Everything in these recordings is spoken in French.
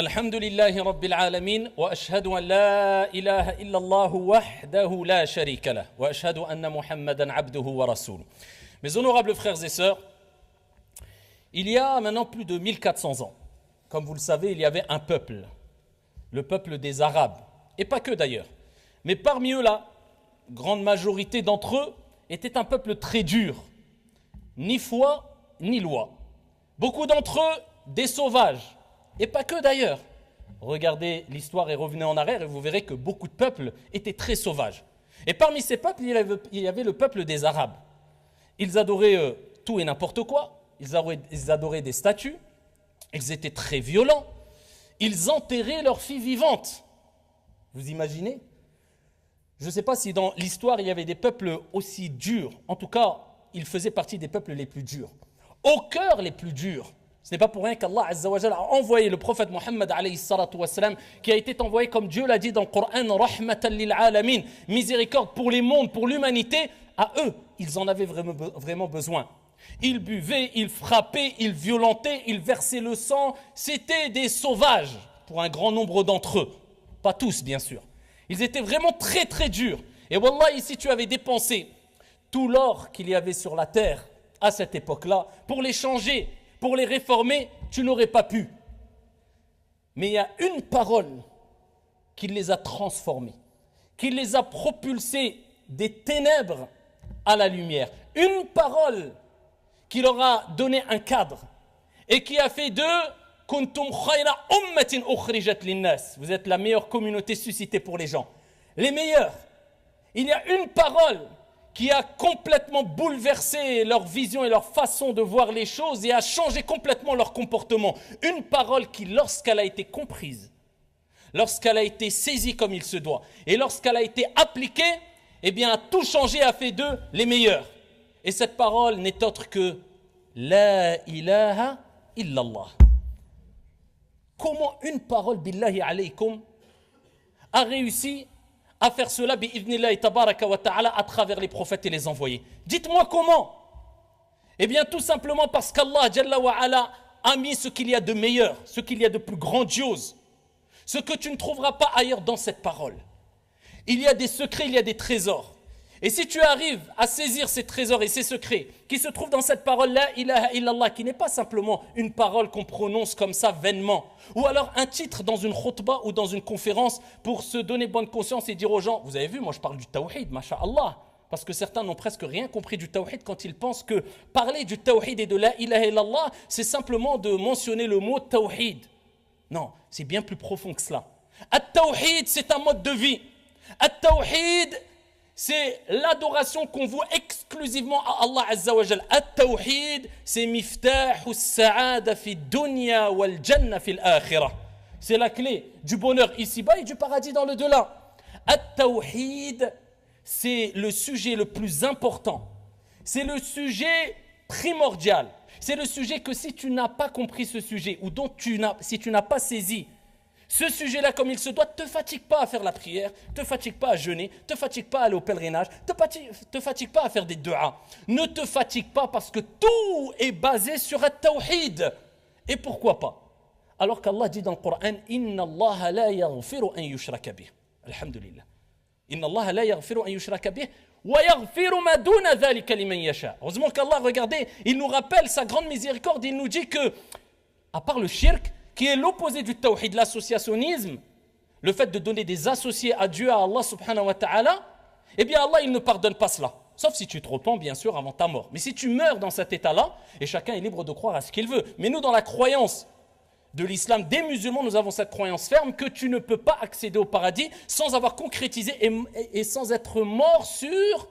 الحمد لله رب العالمين وأشهد أن لا إله إلا الله وحده لا شريك له وأشهد أن محمدا عبده ورسوله. Mes honorables frères et sœurs, il y a maintenant plus de 1400 ans, comme vous le savez, il y avait un peuple, le peuple des Arabes, et pas que d'ailleurs. Mais parmi eux, la grande majorité d'entre eux était un peuple très dur, ni foi, ni loi. Beaucoup d'entre eux, des sauvages, et pas que d'ailleurs. Regardez l'histoire et revenez en arrière et vous verrez que beaucoup de peuples étaient très sauvages. Et parmi ces peuples, il y avait le peuple des Arabes. Ils adoraient tout et n'importe quoi, ils adoraient des statues, ils étaient très violents, ils enterraient leurs filles vivantes. Vous imaginez ? Je ne sais pas si dans l'histoire il y avait des peuples aussi durs. En tout cas, ils faisaient partie des peuples les plus durs. Au cœur les plus durs. Ce n'est pas pour rien qu'Allah Azza wa Jalla a envoyé le prophète Mohammed alayhi salatu wassalam, qui a été envoyé, comme Dieu l'a dit dans le Coran, rahmatan lil alamin, miséricorde pour les mondes, pour l'humanité. À eux, ils en avaient vraiment besoin. Ils buvaient, ils frappaient, ils violentaient, ils versaient le sang. C'était des sauvages pour un grand nombre d'entre eux. Pas tous, bien sûr. Ils étaient vraiment très très durs. Et wallah, si tu avais dépensé tout l'or qu'il y avait sur la terre à cette époque-là, pour les changer, pour les réformer, tu n'aurais pas pu. Mais il y a une parole qui les a transformés, qui les a propulsés des ténèbres à la lumière. Une parole qui leur a donné un cadre et qui a fait d'eux « Kuntum khayra ummatin ukhrijat linnas » Vous êtes la meilleure communauté suscitée pour les gens. Les meilleurs. Il y a une parole qui a complètement bouleversé leur vision et leur façon de voir les choses et a changé complètement leur comportement. Une parole qui, lorsqu'elle a été comprise, lorsqu'elle a été saisie comme il se doit, et lorsqu'elle a été appliquée, eh bien, a tout changé, a fait d'eux les meilleurs. Et cette parole n'est autre que « La ilaha illallah ». Comment une parole, billahi alaykum, a réussi à faire cela bi'idhnillahi tabaraka wa ta'ala à travers les prophètes et les envoyés. Dites-moi comment. Eh bien tout simplement parce qu'Allah Jalla wa ala a mis ce qu'il y a de meilleur, ce qu'il y a de plus grandiose, ce que tu ne trouveras pas ailleurs dans cette parole. Il y a des secrets, il y a des trésors. Et si tu arrives à saisir ces trésors et ces secrets qui se trouvent dans cette parole La ilaha illallah, qui n'est pas simplement une parole qu'on prononce comme ça vainement, ou alors un titre dans une khutbah ou dans une conférence pour se donner bonne conscience et dire aux gens, vous avez vu, moi je parle du tawhid, masha'Allah, parce que certains n'ont presque rien compris du tawhid quand ils pensent que parler du tawhid et de La ilaha illallah, c'est simplement de mentionner le mot tawhid. Non, c'est bien plus profond que cela. At-tawhid, c'est un mode de vie. At-tawhid, c'est l'adoration qu'on voue exclusivement à Allah Azza wa Jal. At-tawhid, c'est miftahu as-sa'ada fi dunya wal janna fi al-akhirah. C'est la clé du bonheur ici-bas et du paradis dans le delà. At-tawhid, c'est le sujet le plus important. C'est le sujet primordial. C'est le sujet que si tu n'as pas compris ce sujet ou si tu n'as pas saisi ce sujet-là comme il se doit, ne te fatigue pas à faire la prière, ne te fatigue pas à jeûner, ne te fatigue pas à aller au pèlerinage, ne te fatigue pas à faire des du'a. Ne te fatigue pas parce que tout est basé sur at-tawhid. Et pourquoi pas? Alors qu'Allah dit dans le Coran, « Inna Allah la yaghfiru an yushraka bih » Alhamdulillah. « Inna Allah la yaghfiru an yushraka bih » wa yaghfiru ma duna dhalika liman yasha. Heureusement qu'Allah, regardez, il nous rappelle sa grande miséricorde, il nous dit que, à part le shirk, qui est l'opposé du tawhid, l'associationnisme, le fait de donner des associés à Dieu, à Allah subhanahu wa ta'ala, eh bien Allah, il ne pardonne pas cela. Sauf si tu te repens, bien sûr, avant ta mort. Mais si tu meurs dans cet état-là, et chacun est libre de croire à ce qu'il veut. Mais nous, dans la croyance de l'islam des musulmans, nous avons cette croyance ferme que tu ne peux pas accéder au paradis sans avoir concrétisé et sans être mort sur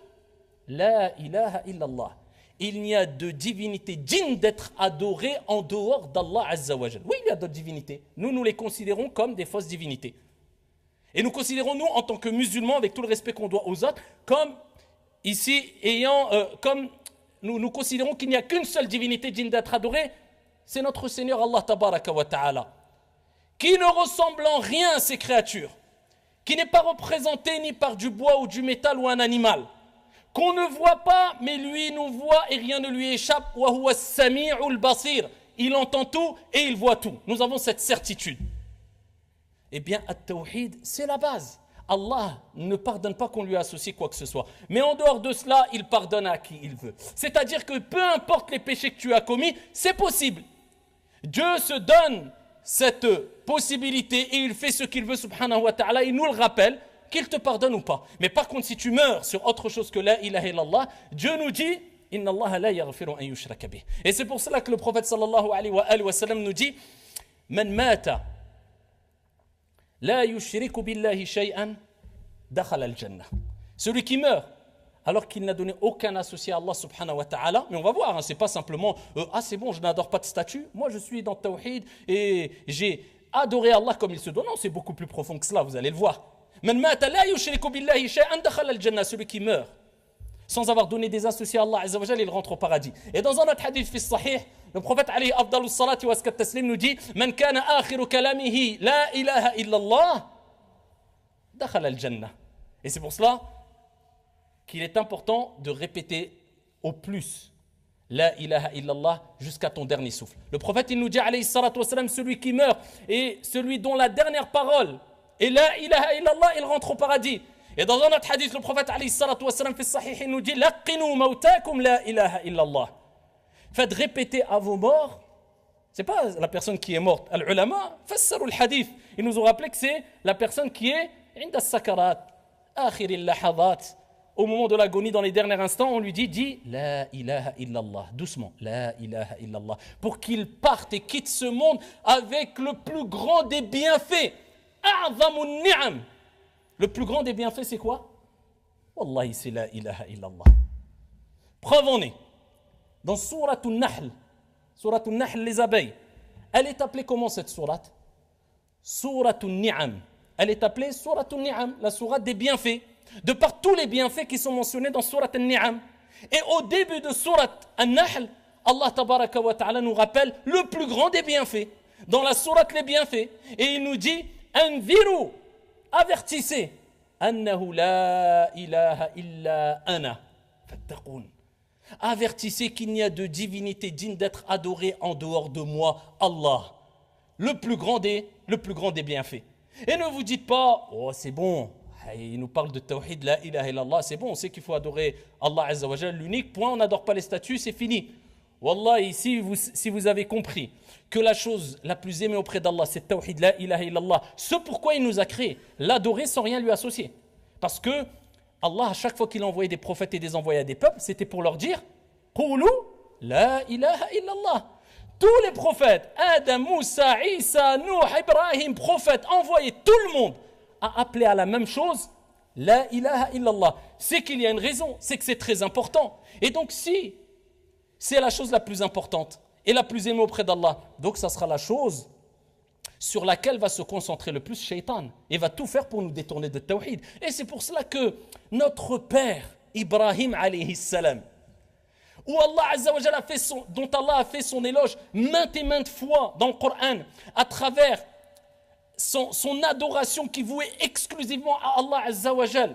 La ilaha illallah. Il n'y a de divinité digne d'être adorée en dehors d'Allah Azza wa Jal. Oui, il y a d'autres divinités. Nous les considérons comme des fausses divinités. Et nous considérons, nous, en tant que musulmans, avec tout le respect qu'on doit aux autres, comme ici, comme nous considérons qu'il n'y a qu'une seule divinité digne d'être adorée, c'est notre Seigneur Allah Tabaraka wa Ta'ala, qui ne ressemble en rien à ces créatures, qui n'est pas représenté ni par du bois ou du métal ou un animal, qu'on ne voit pas, mais lui nous voit et rien ne lui échappe. Il entend tout et il voit tout. Nous avons cette certitude. Eh bien, at-tawhid, c'est la base. Allah ne pardonne pas qu'on lui associe quoi que ce soit. Mais en dehors de cela, il pardonne à qui il veut. C'est-à-dire que peu importe les péchés que tu as commis, c'est possible. Dieu se donne cette possibilité et il fait ce qu'il veut, subhanahu wa ta'ala, il nous le rappelle, qu'il te pardonne ou pas. Mais par contre, si tu meurs sur autre chose que la ilaha illallah, Dieu nous dit Inna Allah la yaghfiru an yushraka bih. Et c'est pour cela que le prophète sallallahu alayhi wa sallam nous dit Man mata la yushriku billahi shay'an dakhala al-jannah. Celui qui meurt alors qu'il n'a donné aucun associé à Allah subhanahu wa ta'ala, mais on va voir, hein, c'est pas simplement c'est bon, je n'adore pas de statut, moi je suis dans Tawhid et j'ai adoré Allah comme il se doit. Non, c'est beaucoup plus profond que cela, vous allez le voir. Man mata la yushriku billahi shay'an dakhala al-jannah. Celui qui meurt sans avoir donné des associés à Allah azza wa jalla, il rentre au paradis. Et dans un autre hadith fi sahih, le prophète alayhi afdalus salati wa askat taslim nous dit Man kana akhiru kalamihi la ilaha illallah dakhala al-jannah. Et c'est pour cela qu'il est important de répéter au plus la ilaha illallah jusqu'à ton dernier souffle. Le prophète il nous dit alayhi salatu wa salam, celui qui meurt et celui dont la dernière parole est la ilaha illallah, il rentre au paradis. Et dans un autre hadith, le prophète alayhi salatu wa salam, il nous dit laqinu mawtakum la ilaha illallah. Faites répéter à vos morts, c'est pas la personne qui est morte. Al-ulama fassaru al-hadith, ils nous ont rappelé que c'est la personne qui est inda sakarat, akhir al-lahadat. Au moment de l'agonie, dans les derniers instants, on lui dit la ilaha illallah, doucement, la ilaha illallah, pour qu'il parte et quitte ce monde avec le plus grand des bienfaits. A'zamun ni'am. Le plus grand des bienfaits, c'est quoi? Wallahi, c'est la ilaha illallah. Preuve en est. Dans Sourate An-Nahl, les abeilles, elle est appelée comment cette sourate? Sourate An-Ni'am. Elle est appelée Sourate An-Ni'am, la sourate des bienfaits. De par tous les bienfaits qui sont mentionnés dans Sourate An-Ni'am. Et au début de Sourate An-Nahl, Allah tabaraka wa ta'ala nous rappelle le plus grand des bienfaits. Dans la sourate les bienfaits. Et il nous dit Anviru, avertissez annahu la ilaha illa ana fattaqun. Avertissez qu'il n'y a de divinité digne d'être adorée en dehors de moi, Allah, le plus grand des bienfaits. Et ne vous dites pas c'est bon, il nous parle de tawhid, la ilaha illallah, c'est bon, on sait qu'il faut adorer Allah azza wa jalla, l'unique point, on n'adore pas les statues, c'est fini. Wallahi, si vous avez compris que la chose la plus aimée auprès d'Allah, c'est tawhid, la ilaha illallah, ce pourquoi il nous a créé, l'adorer sans rien lui associer. Parce que Allah, à chaque fois qu'il envoyait des prophètes et des envoyés à des peuples, c'était pour leur dire Qulu la ilaha illallah. Tous les prophètes, Adam, Moussa, Isa, Nuh, Ibrahim, prophètes, envoyés, tout le monde a appelé à la même chose, la ilaha illallah. C'est qu'il y a une raison, c'est que c'est très important. Et donc si c'est la chose la plus importante et la plus aimée auprès d'Allah, donc ça sera la chose sur laquelle va se concentrer le plus Shaitan et va tout faire pour nous détourner de Tawhid. Et c'est pour cela que notre père, Ibrahim alayhi salam, où Allah Azza wa Jalla dont Allah a fait son éloge maintes et maintes fois dans le Coran, à travers son adoration qui vouait exclusivement à Allah Azza wa Jalla.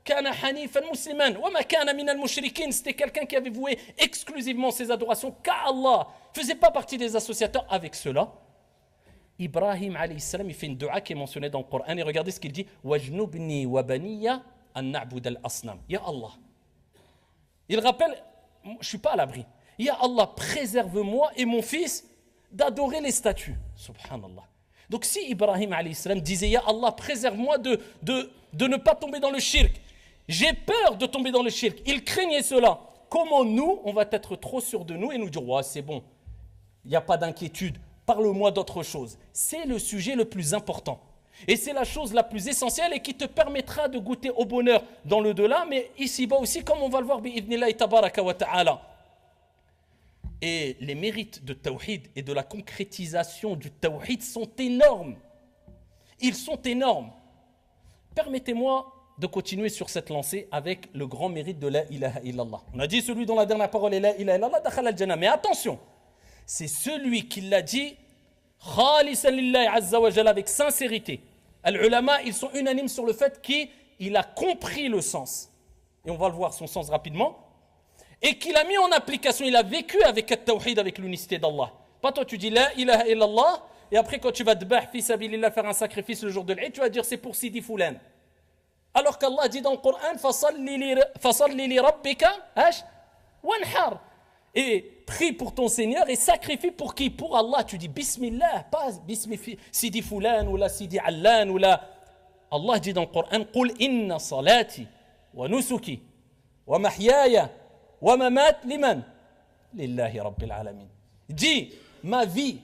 Kana hanifan musliman wa ma kana min al-mushrikin, c'était quelqu'un qui avait voué exclusivement ses adorations qu'à Allah, faisait pas partie des associateurs avec cela. Ibrahim alayhi salam, il fait une dua qui est mentionnée dans le Coran et regardez ce qu'il dit wajnubni wa baniya an na'bud al-asnam. Ya Allah, il rappelle, je suis pas à l'abri. Ya Allah, préserve-moi et mon fils d'adorer les statues. Subhanallah. Donc si Ibrahim alayhi salam disait ya Allah, préserve-moi de ne pas tomber dans le shirk, j'ai peur de tomber dans le shirk, il craignait cela, comment nous on va être trop sûrs de nous et nous dire ouais c'est bon, il n'y a pas d'inquiétude, parle-moi d'autre chose. C'est le sujet le plus important et c'est la chose la plus essentielle et qui te permettra de goûter au bonheur dans le delà, mais ici-bas aussi, comme on va le voir bi'idhnillahi tabaraka wa ta'ala. Et les mérites de Tawhid et de la concrétisation du Tawhid sont énormes. Ils sont énormes. Permettez-moi de continuer sur cette lancée avec le grand mérite de la ilaha illallah. On a dit celui dont la dernière parole est la ilaha illallah, dakhala al-jannah. Mais attention, c'est celui qui l'a dit khalisan lillahi azza wa jalla, avec sincérité. Al-ulama, ils sont unanimes sur le fait qu'il a compris le sens. Et on va le voir son sens rapidement. Et qu'il a mis en application, il a vécu avec le tawhid, avec l'unicité d'Allah. Pas toi tu dis la ilaha illallah Et après, quand tu vas dbah, fi sabilillah, faire un sacrifice le jour de l'Eid, tu vas dire c'est pour Sidi Foulan. Alors qu'Allah dit dans le Coran, fasalli li rabbika wanhar. Et prie pour ton Seigneur et sacrifie pour qui? Pour Allah. Tu dis Bismillah, pas Bismillah, Sidi Foulan ou la Sidi Allan ou la. Allah dit dans le Coran, Qul inna salati wa nusuki wa mahyaya wa mamat liman? Lillahi rabbil alamin. Dis, ma vie,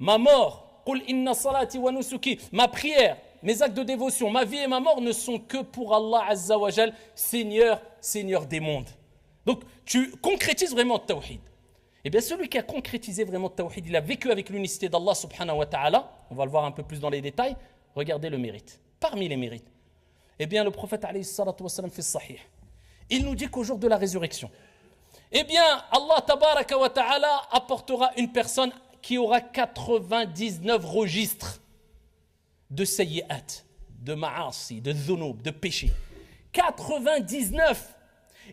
ma mort, Qul inna salati wa nusuki, ma prière, mes actes de dévotion, ma vie et ma mort ne sont que pour Allah Azza wa Jal, Seigneur des mondes. Donc, tu concrétises vraiment le tawhid. Eh bien, celui qui a concrétisé vraiment le tawhid, il a vécu avec l'unicité d'Allah subhanahu wa ta'ala, on va le voir un peu plus dans les détails, regardez le mérite. Parmi les mérites, eh bien, le prophète alayhi salatu wa sallam fi sahih, il nous dit qu'au jour de la résurrection, eh bien, Allah tabaraka wa ta'ala apportera une personne qui aura 99 registres de sayyi'at, de ma'asi, de dhunub, de péché. 99.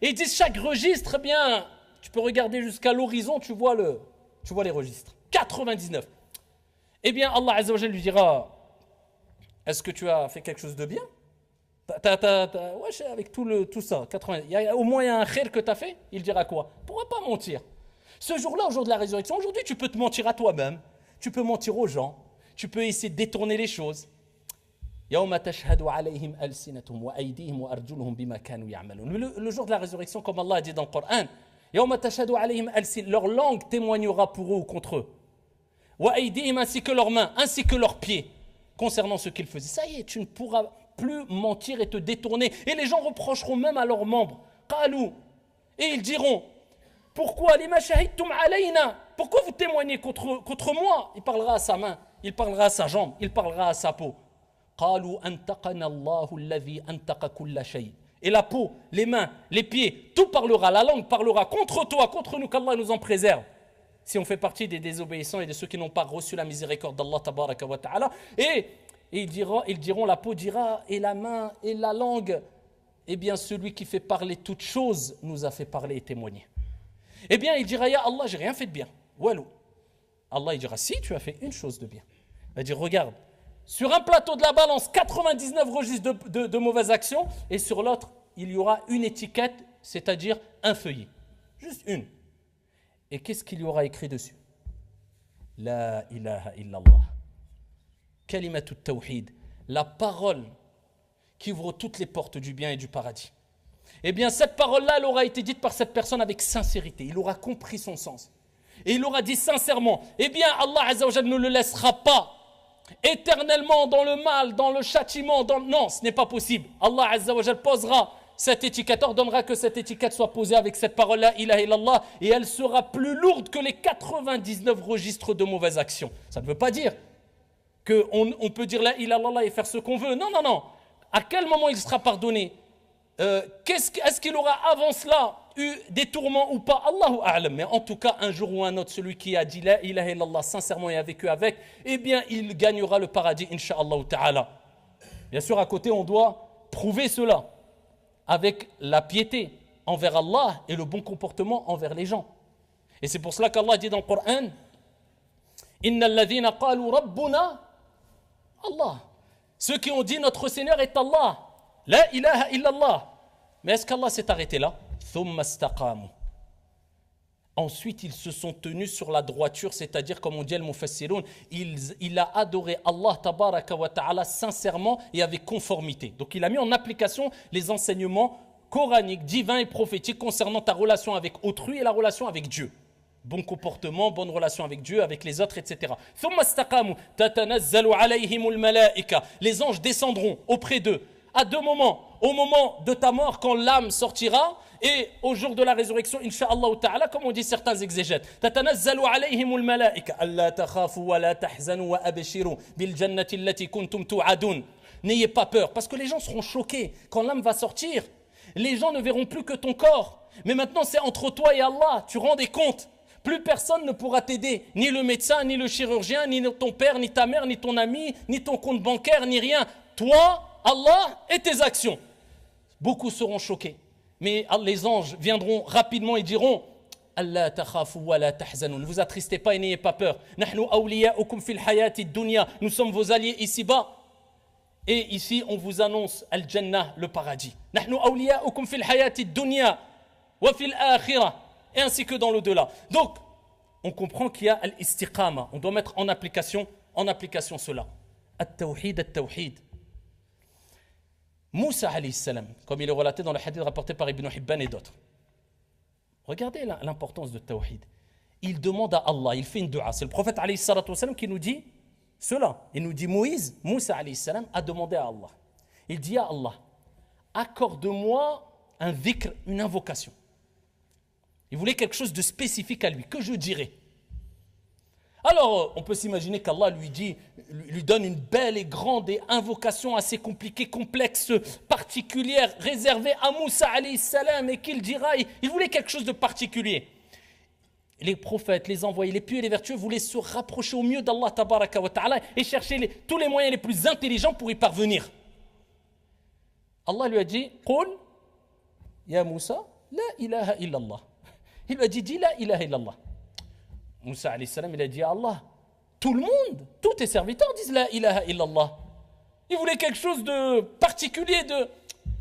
Et ils disent chaque registre, eh bien, tu peux regarder jusqu'à l'horizon, tu vois les registres. 99. Eh bien, Allah Azza wa Jalla lui dira, est-ce que tu as fait quelque chose de bien? Ouais, avec tout ça, 80. Au moins, il y a un khair que tu as fait. Il dira quoi? Il ne pourra pas mentir. Ce jour-là, au jour de la résurrection, aujourd'hui, tu peux te mentir à toi-même. Tu peux mentir aux gens. Tu peux essayer de détourner les choses. Le jour de la résurrection, comme Allah a dit dans le Coran, leur langue témoignera pour eux ou contre eux. Ainsi que leurs mains, ainsi que leurs pieds, concernant ce qu'ils faisaient. Ça y est, tu ne pourras plus mentir et te détourner. Et les gens reprocheront même à leurs membres. Et ils diront, pourquoi pourquoi vous témoignez contre moi? Il parlera à sa main, il parlera à sa jambe, il parlera à sa peau. Et la peau, les mains, les pieds, tout parlera, la langue parlera contre toi, contre nous, qu'Allah nous en préserve. Si on fait partie des désobéissants et de ceux qui n'ont pas reçu la miséricorde d'Allah tabaraka wa ta'ala. Et ils diront, la peau dira, et la main, et la langue, eh bien celui qui fait parler toutes choses nous a fait parler et témoigner. Eh bien il dira, ya Allah, j'ai rien fait de bien. Walou. Allah il dira, si tu as fait une chose de bien. Il va dire, regarde, sur un plateau de la balance, 99 registres de mauvaises actions, et sur l'autre, il y aura une étiquette, c'est-à-dire un feuillet. Juste une. Et qu'est-ce qu'il y aura écrit dessus? La ilaha illallah. Kalimatut tawhid. La parole qui ouvre toutes les portes du bien et du paradis. Eh bien, cette parole-là, elle aura été dite par cette personne avec sincérité. Il aura compris son sens. Et il aura dit sincèrement, eh bien, Allah Azza wa Jalla ne le laissera pas éternellement dans le mal, dans le châtiment. Non, ce n'est pas possible. Allah Azza wa Jalla posera cette étiquette, ordonnera que cette étiquette soit posée avec cette parole-là, ilaha illallah, et elle sera plus lourde que les 99 registres de mauvaises actions. Ça ne veut pas dire qu'on peut dire la ilaha illallah et faire ce qu'on veut. Non, non, non. À quel moment il sera pardonné? Est-ce qu'il aura avant cela eu des tourments ou pas? Allahu a'lam. Mais en tout cas, un jour ou un autre, celui qui a dit la ilaha illallah sincèrement et a vécu avec, eh bien, il gagnera le paradis, insha'Allah ta'ala. Bien sûr, à côté, on doit prouver cela avec la piété envers Allah et le bon comportement envers les gens. Et c'est pour cela qu'Allah dit dans le Coran, Innal ladhina qalu rabbuna Allah. Ceux qui ont dit notre Seigneur est Allah. La ilaha illallah. Mais est-ce qu'Allah s'est arrêté là? Thumma istaqamu. Ensuite, ils se sont tenus sur la droiture, c'est-à-dire, comme on dit al-Mufassirun, il a adoré Allah tabaraka wa ta'ala sincèrement et avec conformité. Donc, il a mis en application les enseignements coraniques, divins et prophétiques concernant ta relation avec autrui et la relation avec Dieu. Bon comportement, bonne relation avec Dieu, avec les autres, etc. Thumma istaqamu tatanazzalu alayhimul malaika. Les anges descendront auprès d'eux à deux moments. Au moment de ta mort, quand l'âme sortira, et au jour de la résurrection, insha'Allah ta'ala, comme on dit certains exégètes. Tatanazzalu alayhimul malaika. Alla takhafu wa la tahzanu wa abshiru bil jannati allati kuntum tu'adun. N'ayez pas peur, parce que les gens seront choqués. Quand l'âme va sortir, les gens ne verront plus que ton corps. Mais maintenant, c'est entre toi et Allah. Tu rends des comptes. Plus personne ne pourra t'aider, ni le médecin, ni le chirurgien, ni ton père, ni ta mère, ni ton ami, ni ton compte bancaire, ni rien. Toi, Allah et tes actions. Beaucoup seront choqués. Mais les anges viendront rapidement et diront, Allah takhafu wa la tahzanun. Ne vous attristez pas et n'ayez pas peur. Nahnu awliya'ukum fil hayati dunya. Nous sommes vos alliés ici-bas. Et ici, on vous annonce al-Jannah, le paradis. Nahnu awliya'ukum fil hayati dunya wa fil akhirah. Et ainsi que dans l'au-delà. Donc, on comprend qu'il y a al-istiqama. On doit mettre en application cela. At-tawhid, at-tawhid. Moussa alayhi salam, comme il est relaté dans le hadith rapporté par Ibn Hibban et d'autres. Regardez l'importance de tawhid. Il demande à Allah, il fait une dua. C'est le prophète alayhi salatu wasalam qui nous dit cela. Il nous dit Moussa alayhi salam a demandé à Allah. Il dit à Allah, accorde-moi un dhikr, une invocation. Il voulait quelque chose de spécifique à lui, que je dirais. Alors, on peut s'imaginer qu'Allah lui donne une belle et grande invocation assez compliquée, complexe, particulière, réservée à Moussa alayhi salam et qu'il dira, il voulait quelque chose de particulier. Les prophètes, les envoyés, les pieux et les vertueux voulaient se rapprocher au mieux d'Allah tabaraka wa ta'ala et chercher tous les moyens les plus intelligents pour y parvenir. Allah lui a dit, Qul, ya Moussa, la ilaha illallah. Il lui a dit, dis la ilaha illallah. Moussa alayhi salam, il a dit à Allah, tout le monde, tous tes serviteurs disent la ilaha illallah. Il voulait quelque chose de particulier.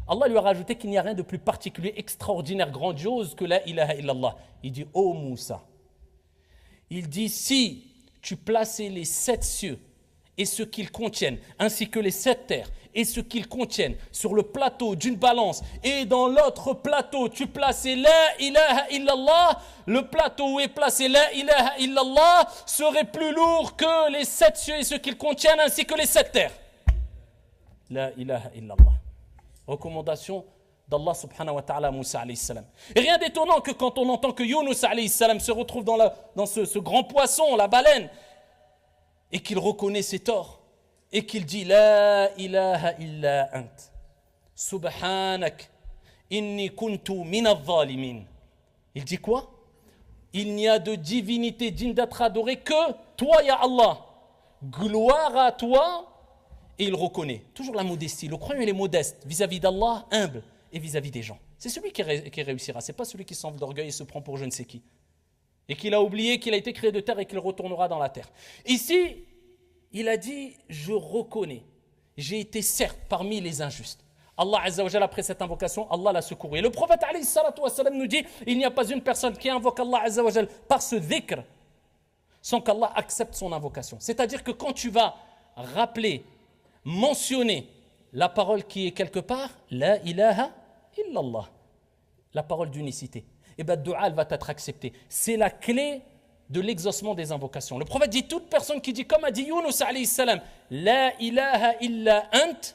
Allah lui a rajouté qu'il n'y a rien de plus particulier, extraordinaire, grandiose que la ilaha illallah. Il dit, oh Moussa, il dit, si tu plaçais les 7 cieux et ce qu'ils contiennent, ainsi que les 7 terres et ce qu'ils contiennent sur le plateau d'une balance, et dans l'autre plateau tu plaçais la ilaha illallah, le plateau où est placé la ilaha illallah serait plus lourd que les 7 cieux et ce qu'ils contiennent, ainsi que les 7 terres. La ilaha illallah. Recommandation d'Allah subhanahu wa ta'ala à Moussa alayhi salam. Et rien d'étonnant que quand on entend que Yunus alayhi salam se retrouve dans ce grand poisson, la baleine, et qu'il reconnaît ses torts, et qu'il dit La ilaha illa ant, subhanak, inni kuntu min al-zalimin. Il dit quoi? Il n'y a de divinité digne d'être adorée que toi, ya Allah. Gloire à toi. Et il reconnaît, toujours la modestie. Le croyant, il est modeste vis-à-vis d'Allah, humble, et vis-à-vis des gens. C'est celui qui réussira, ce n'est pas celui qui s'enfle d'orgueil et se prend pour je ne sais qui. Et qu'il a oublié qu'il a été créé de terre et qu'il retournera dans la terre. Ici, il a dit, je reconnais, j'ai été certes parmi les injustes. Allah Azza wa Jalla, après cette invocation, Allah l'a secouru. Et le prophète alayhi salatu wa salam nous dit, il n'y a pas une personne qui invoque Allah Azza wa Jalla par ce dhikr, sans qu'Allah accepte son invocation. C'est-à-dire que quand tu vas rappeler, mentionner la parole qui est quelque part, la ilaha illallah, la parole d'unicité, et bien, dua, elle va être acceptée. C'est la clé de l'exaucement des invocations. Le prophète dit, toute personne qui dit, comme a dit Yunus alayhi salam, la ilaha illa ant,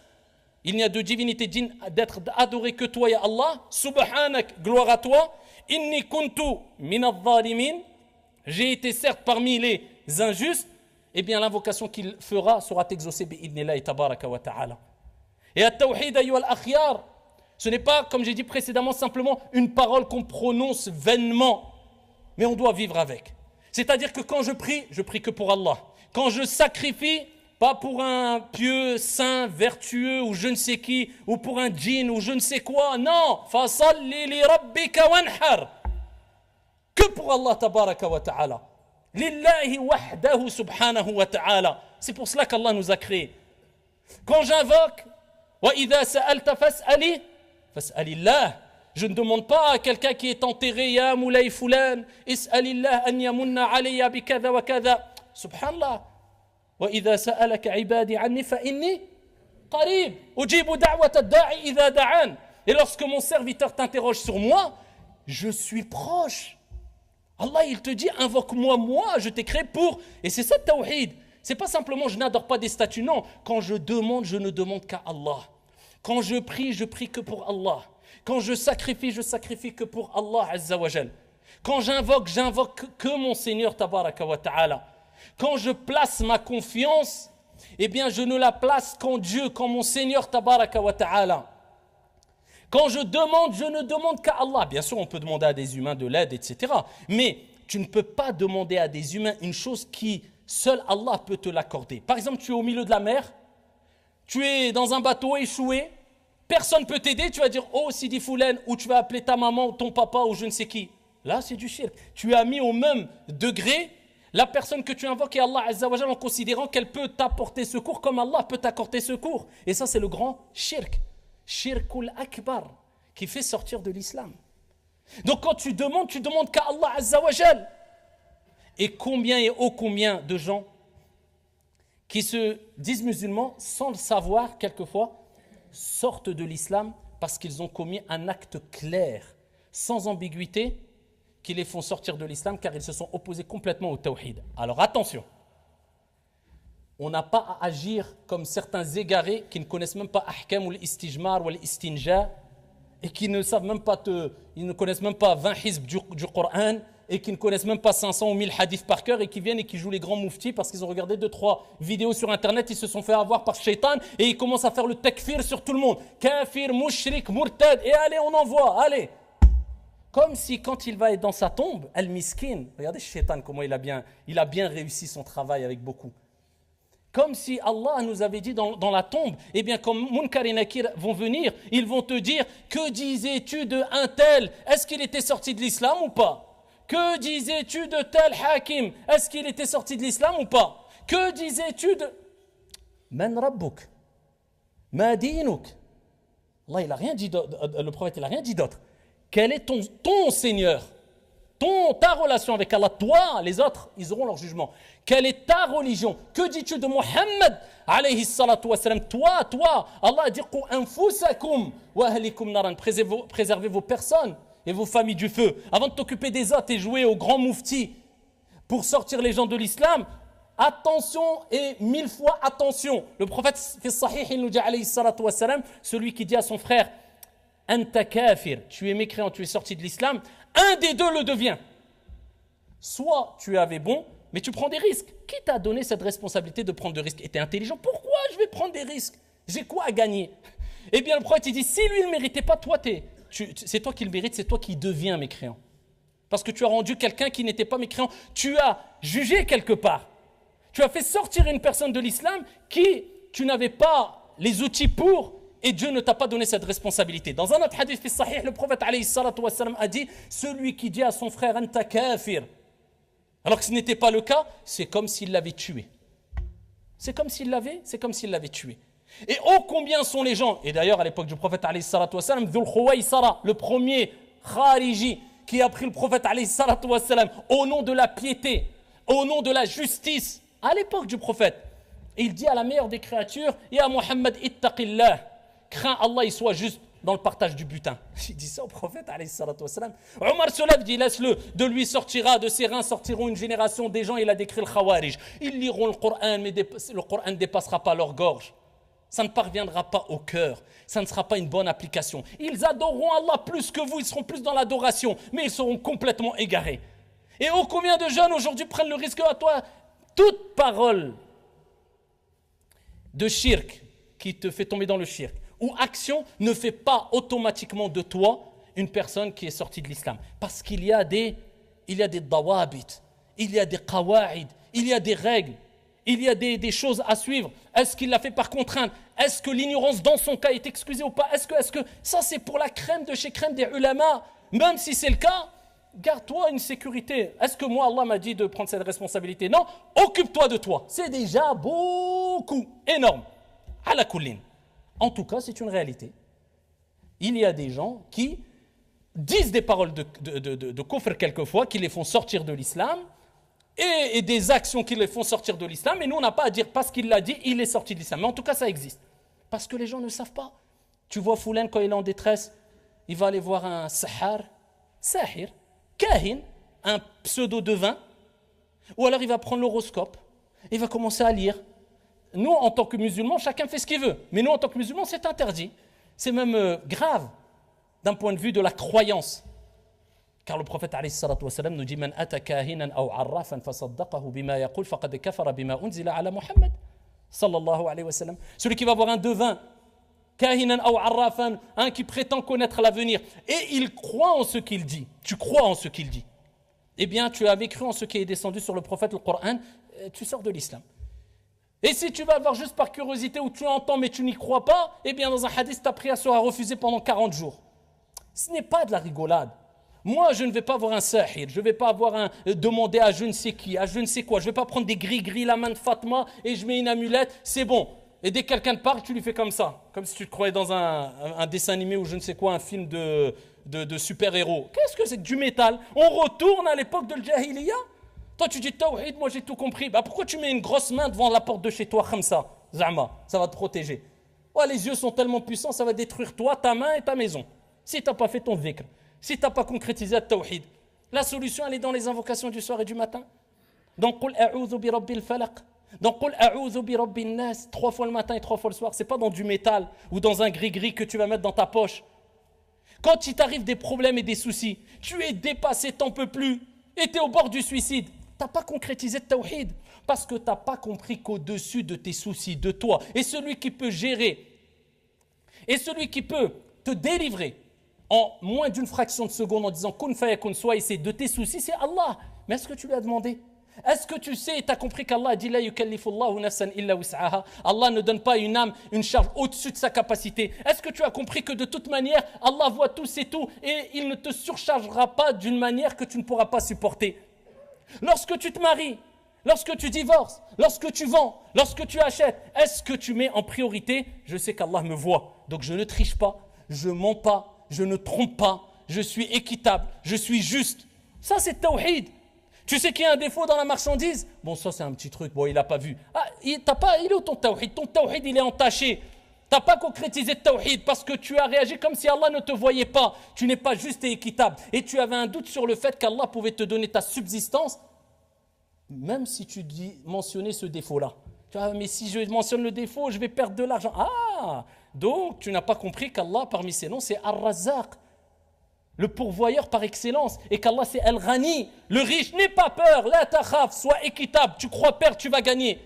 il n'y a de divinité digne d'être adoré que toi, ya Allah, subhanak, gloire à toi, inni kuntu min al-zalimin, j'ai été certes parmi les injustes, eh bien l'invocation qu'il fera sera exaucée bi'idnillahi tabaraka wa ta'ala. Et at-tawhid ayyuha al-akhyar, ce n'est pas, comme j'ai dit précédemment, simplement une parole qu'on prononce vainement, mais on doit vivre avec. C'est-à-dire que quand je prie que pour Allah. Quand je sacrifie, pas pour un pieux, saint, vertueux ou je ne sais qui, ou pour un djinn ou je ne sais quoi, non. Fasalli li rabbika wanhar. Que pour Allah tabaraka wa ta'ala. Lillahi wahdahu subhanahu wa ta'ala. C'est pour cela qu'Allah nous a créés. Quand j'invoque, wa idha sa'alta fas'ali, fas'alillah. Je ne demande pas à quelqu'un qui est enterré, ya moulay fulan, is'alillah an yamunna alayya bi kada wa kada. Subhanallah. Wa idha sa'alaka ibadi anni fa inni qarib. Ujibu da'wat ad-da'i idha da'an. Et lorsque mon serviteur t'interroge sur moi, je suis proche. Allah, il te dit, invoque-moi, moi, je t'ai créé pour. Et c'est ça, tawhid. C'est pas simplement, je n'adore pas des statues, non. Quand je demande, je ne demande qu'à Allah. Quand je prie que pour Allah. Quand je sacrifie que pour Allah Azza wa Jal. Quand j'invoque que mon Seigneur Tabaraka wa Ta'ala. Quand je place ma confiance, eh bien je ne la place qu'en Dieu, qu'en mon Seigneur Tabaraka wa Ta'ala. Quand je ne demande qu'à Allah. Bien sûr, on peut demander à des humains de l'aide, etc. Mais tu ne peux pas demander à des humains une chose qui, seul Allah peut te l'accorder. Par exemple, tu es au milieu de la mer, tu es dans un bateau échoué, personne ne peut t'aider, tu vas dire « Oh, Sidi Foulen » ou tu vas appeler ta maman ou ton papa ou je ne sais qui. Là, c'est du shirk. Tu as mis au même degré la personne que tu invoques et Allah Azza wa Jal en considérant qu'elle peut t'apporter secours comme Allah peut t'accorder secours. Et ça, c'est le grand shirk. Shirkul akbar, qui fait sortir de l'islam. Donc quand tu demandes qu'à Allah Azza wa Jal. Et combien et ô combien de gens qui se disent musulmans sans le savoir quelquefois sortent de l'islam parce qu'ils ont commis un acte clair, sans ambiguïté, qui les font sortir de l'islam car ils se sont opposés complètement au tawhid. Alors attention, on n'a pas à agir comme certains égarés qui ne connaissent même pas ahkam ou l'istijmar ou l'istinja et qui ne savent même pas ils ne connaissent même pas 20 hizb du Coran et qui ne connaissent même pas 500 ou 1000 hadiths par cœur et qui viennent et qui jouent les grands mouftis parce qu'ils ont regardé 2-3 vidéos sur internet, ils se sont fait avoir par shaitan et ils commencent à faire le takfir sur tout le monde. Kafir, mushrik, murtad, et allez on envoie, allez. Comme si quand il va être dans sa tombe, al-miskin, regardez shaitan comment il a bien réussi son travail avec beaucoup. Comme si Allah nous avait dit dans la tombe, eh bien comme Munkar et Nakir vont venir, ils vont te dire, que disais-tu de un tel? Est-ce qu'il était sorti de l'islam ou pas? Que disais-tu de tel hakim? Est-ce qu'il était sorti de l'islam ou pas? Que disais-tu de... Man rabbuk? Ma dinuk? Allah, il a rien dit le prophète, il n'a rien dit d'autre. Quel est ton Seigneur? Ta relation avec Allah? Toi, les autres, ils auront leur jugement. Quelle est ta religion? Que dis-tu de Muhammad alayhi salatu wassalam? Toi, Allah a dit Qu anfusakum wa ahlikum naran. Préservez vos personnes et vos familles du feu. Avant de t'occuper des autres et jouer au grand moufti pour sortir les gens de l'islam, attention et 1000 fois attention. Le prophète fait sahih, il nous dit alayhi salatu wassalam, celui qui dit à son frère Anta kafir, tu es mécréant, tu es sorti de l'islam, un des deux le devient. Soit tu avais bon, mais tu prends des risques. Qui t'a donné cette responsabilité de prendre des risques? Et tu es intelligent, pourquoi je vais prendre des risques? J'ai quoi à gagner? Eh bien le prophète il dit, si lui il ne méritait pas, toi c'est toi qui le mérites, c'est toi qui deviens mécréant. Parce que tu as rendu quelqu'un qui n'était pas mécréant, tu as jugé quelque part. Tu as fait sortir une personne de l'islam qui tu n'avais pas les outils pour, et Dieu ne t'a pas donné cette responsabilité. Dans un autre hadith sahih, le prophète alayhi salatu wassalam a dit, celui qui dit à son frère anta kafir, alors que ce n'était pas le cas, c'est comme s'il l'avait tué. C'est comme s'il l'avait tué. Et ô combien sont les gens, et d'ailleurs à l'époque du prophète alayhi salatu wassalam, Dhul Khuwaysara, le premier khariji qui a pris le prophète alayhi salatu wassalam au nom de la piété, au nom de la justice, à l'époque du prophète, il dit à la meilleure des créatures, Ya Muhammad ittaqillah, crains Allah, il soit juste dans le partage du butin. Il dit ça au prophète alayhi salatu wassalam. Omar se lève, dit laisse-le, de lui sortira, de ses reins sortiront une génération des gens, il a décrit le khawarij. Ils liront le Coran, mais le Coran ne dépassera pas leur gorge. Ça ne parviendra pas au cœur, ça ne sera pas une bonne application. Ils adoreront Allah plus que vous, ils seront plus dans l'adoration, mais ils seront complètement égarés. Et oh, combien de jeunes aujourd'hui prennent le risque à toi? Toute parole de shirk qui te fait tomber dans le shirk, ou action ne fait pas automatiquement de toi une personne qui est sortie de l'islam. Parce qu'il y a des dawabit, il y a des qawa'id, il y a des règles, il y a des choses à suivre. Est-ce qu'il l'a fait par contrainte? Est-ce que l'ignorance dans son cas est excusée ou pas? Est-ce que ça c'est pour la crème de chez crème des ulama? Même si c'est le cas, garde-toi une sécurité. Est-ce que moi Allah m'a dit de prendre cette responsabilité? Non, occupe-toi de toi. C'est déjà beaucoup, énorme. Ala kullin. En tout cas, c'est une réalité. Il y a des gens qui disent des paroles de kufr quelquefois, qui les font sortir de l'islam, et des actions qui les font sortir de l'islam, et nous, on n'a pas à dire parce qu'il l'a dit, il est sorti de l'islam. Mais en tout cas, ça existe. Parce que les gens ne savent pas. Tu vois Foulen, quand il est en détresse, il va aller voir un sahir, kahin, un pseudo-devin, ou alors il va prendre l'horoscope, il va commencer à lire. Nous, en tant que musulmans, chacun fait ce qu'il veut. Mais nous, en tant que musulmans, c'est interdit. C'est même grave d'un point de vue de la croyance. Car le prophète alayhi salatu wassalam nous dit Man ata kahinan aw arrafan fasaddaqahu bima yaqul faqad kafara bima unzila ala Muhammad sallallahu alayhi wa sallam. Celui qui va voir un devin, kahinan aw arrafan, un qui prétend connaître l'avenir, et il croit en ce qu'il dit. Tu crois en ce qu'il dit. Eh bien, tu avais cru en ce qui est descendu sur le prophète, le Coran, tu sors de l'islam. Et si tu vas le voir juste par curiosité ou tu entends mais tu n'y crois pas, eh bien dans un hadith ta prière sera refusée pendant 40 jours. Ce n'est pas de la rigolade. Moi, je ne vais pas voir un sahir, je ne vais pas demander à je ne sais qui, à je ne sais quoi. Je ne vais pas prendre des gris-gris, la main de Fatma et je mets une amulette, c'est bon. Et dès que quelqu'un te parle, tu lui fais comme ça. Comme si tu te croyais dans un dessin animé ou je ne sais quoi, un film de super-héros. Qu'est-ce que c'est que du métal? On retourne à l'époque de l'Jahiliya. Toi, tu dis Tawhid, moi j'ai tout compris. Bah, pourquoi tu mets une grosse main devant la porte de chez toi comme ça? Zama, ça va te protéger. Ouais, les yeux sont tellement puissants, ça va détruire toi, ta main et ta maison. Si tu n'as pas fait ton dhikr, si tu n'as pas concrétisé le Tawhid, la solution elle est dans les invocations du soir et du matin. Donc, Qul a'udhu bi rabbil falaq. Donc, Qul a'udhu bi rabbin nas. 3 fois le matin et 3 fois le soir. C'est pas dans du métal ou dans un gris-gris que tu vas mettre dans ta poche. Quand il t'arrive des problèmes et des soucis, tu es dépassé, t'en peux plus, et tu es au bord du suicide. Tu n'as pas concrétisé le Tawhid parce que tu n'as pas compris qu'au-dessus de tes soucis, de toi, et celui qui peut gérer, et celui qui peut te délivrer en moins d'une fraction de seconde en disant kun fayakun, soit et c'est de tes soucis, c'est Allah. Mais est-ce que tu lui as demandé? Est-ce que tu sais et tu as compris qu'Allah a dit la yukallifullahu nafsan illa wus'aha? Allah ne donne pas une âme une charge au-dessus de sa capacité. Est-ce que tu as compris que de toute manière Allah voit tout, c'est tout et il ne te surchargera pas d'une manière que tu ne pourras pas supporter? Lorsque tu te maries, lorsque tu divorces, lorsque tu vends, lorsque tu achètes, est-ce que tu mets en priorité je sais qu'Allah me voit, donc je ne triche pas, je mens pas, je ne trompe pas, je suis équitable, je suis juste. Ça c'est tawhid. Tu sais qu'il y a un défaut dans la marchandise? Bon, ça c'est un petit truc, bon il n'a pas vu. Ah, il est où ton tawhid? Ton tawhid il est entaché. Tu n'as pas concrétisé le tawhid parce que tu as réagi comme si Allah ne te voyait pas. Tu n'es pas juste et équitable. Et tu avais un doute sur le fait qu'Allah pouvait te donner ta subsistance, même si tu mentionnais ce défaut-là. Tu vois, mais si je mentionne le défaut, je vais perdre de l'argent. Ah, donc tu n'as pas compris qu'Allah, parmi ses noms, c'est Ar-Razzaq, le pourvoyeur par excellence, et qu'Allah c'est Al-Ghani, le riche. N'aie pas peur, la takhaf, sois équitable. Tu crois perdre, tu vas gagner.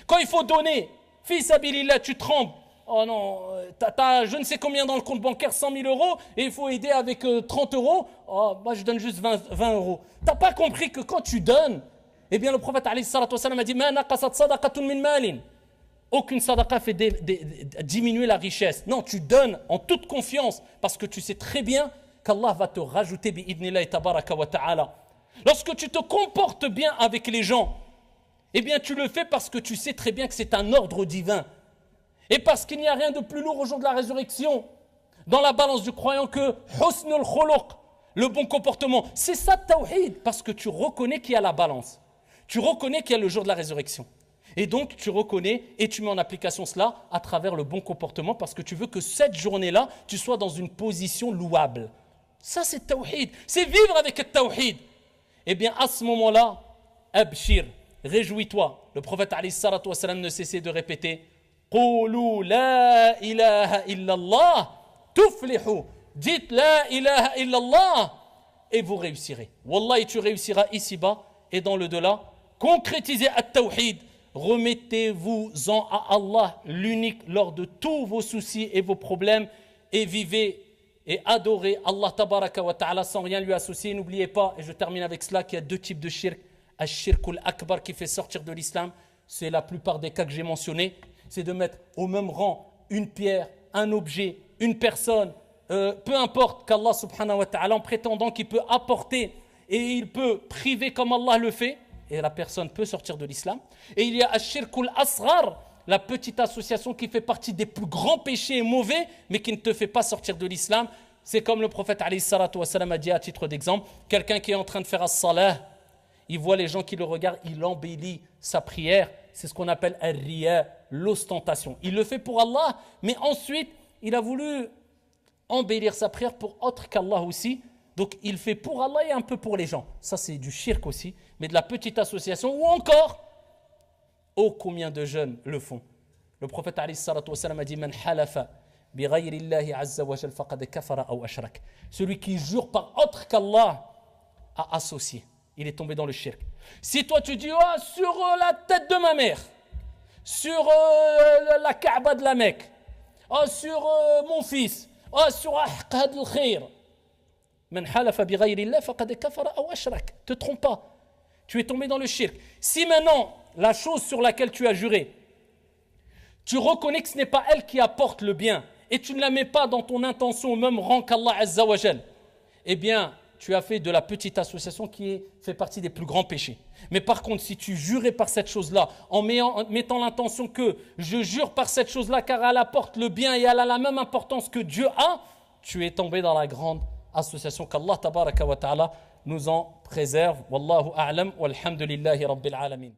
Quand il faut donner, fi sabilillah, tu trembles. Oh non, t'as je ne sais combien dans le compte bancaire, 100 000 euros, et il faut aider avec 30 euros. Oh, moi je donne juste 20 euros. T'as pas compris que quand tu donnes, eh bien le prophète alayhi salatu wassalam a dit ma naqasat sadaqatun min malin. Aucune sadaqa fait diminuer la richesse. Non, tu donnes en toute confiance parce que tu sais très bien qu'Allah va te rajouter bi'idnillahi tabaraka wa ta'ala. Lorsque tu te comportes bien avec les gens, eh bien tu le fais parce que tu sais très bien que c'est un ordre divin. Et parce qu'il n'y a rien de plus lourd au jour de la résurrection dans la balance du croyant que husnul khuluq, le bon comportement. C'est ça tawhid, parce que tu reconnais qu'il y a la balance. Tu reconnais qu'il y a le jour de la résurrection. Et donc tu reconnais et tu mets en application cela à travers le bon comportement parce que tu veux que cette journée-là, tu sois dans une position louable. Ça c'est tawhid, c'est vivre avec le tawhid. Eh bien à ce moment-là, abshir, réjouis-toi. Le prophète alayhi salatu wa salam ne cessait de répéter Qulu la ilaha illallah tuflihu. Dites la ilaha illallah et vous réussirez. Wallahi, tu réussiras ici-bas et dans le delà. Concrétisez at-tawhid. Remettez-vous-en à Allah, l'unique lors de tous vos soucis et vos problèmes, et vivez et adorez Allah tabaraka wa ta'ala sans rien lui associer. N'oubliez pas, et je termine avec cela, qu'il y a 2 types de shirk. Ash-shirkul akbar qui fait sortir de l'islam, c'est la plupart des cas que j'ai mentionnés, c'est de mettre au même rang une pierre, un objet, une personne, peu importe qu'Allah subhanahu wa ta'ala, en prétendant qu'il peut apporter et il peut priver comme Allah le fait, et la personne peut sortir de l'islam. Et il y a Ash-Shirkul Asghar, la petite association qui fait partie des plus grands péchés mauvais, mais qui ne te fait pas sortir de l'islam. C'est comme le prophète alayhi salatu wa salam a dit à titre d'exemple, quelqu'un qui est en train de faire as-salah, il voit les gens qui le regardent, il embellit sa prière. C'est ce qu'on appelle ar-riya, l'ostentation. Il le fait pour Allah, mais ensuite, il a voulu embellir sa prière pour autre qu'Allah aussi. Donc il fait pour Allah et un peu pour les gens. Ça c'est du shirk aussi, mais de la petite association. Ou encore, oh combien de jeunes le font. Le prophète alayhi salatu wa salam a dit Man halafa bi ghayri Allahi azza wa jal faqad kafara aw ashrak. Celui qui jure par autre qu'Allah a associé. Il est tombé dans le shirk. Si toi tu dis oh, sur la tête de ma mère, sur la Kaaba de la Mecque, oh, sur mon fils, oh, sur ahqad al-khir, Man halafa bi ghayri Allah faqad kafara aw ashrak. Te trompe pas. Tu es tombé dans le shirk. Si maintenant, la chose sur laquelle tu as juré, tu reconnais que ce n'est pas elle qui apporte le bien et tu ne la mets pas dans ton intention au même rang qu'Allah Azza wa Jal, eh bien, tu as fait de la petite association qui fait partie des plus grands péchés. Mais par contre, si tu jurais par cette chose-là, en mettant l'intention que je jure par cette chose-là car elle apporte le bien et elle a la même importance que Dieu a, tu es tombé dans la grande association. Qu'Allah tabaraka wa ta'ala nous en préserve. Wallahu a'lam walhamdulillahi rabbil alamin.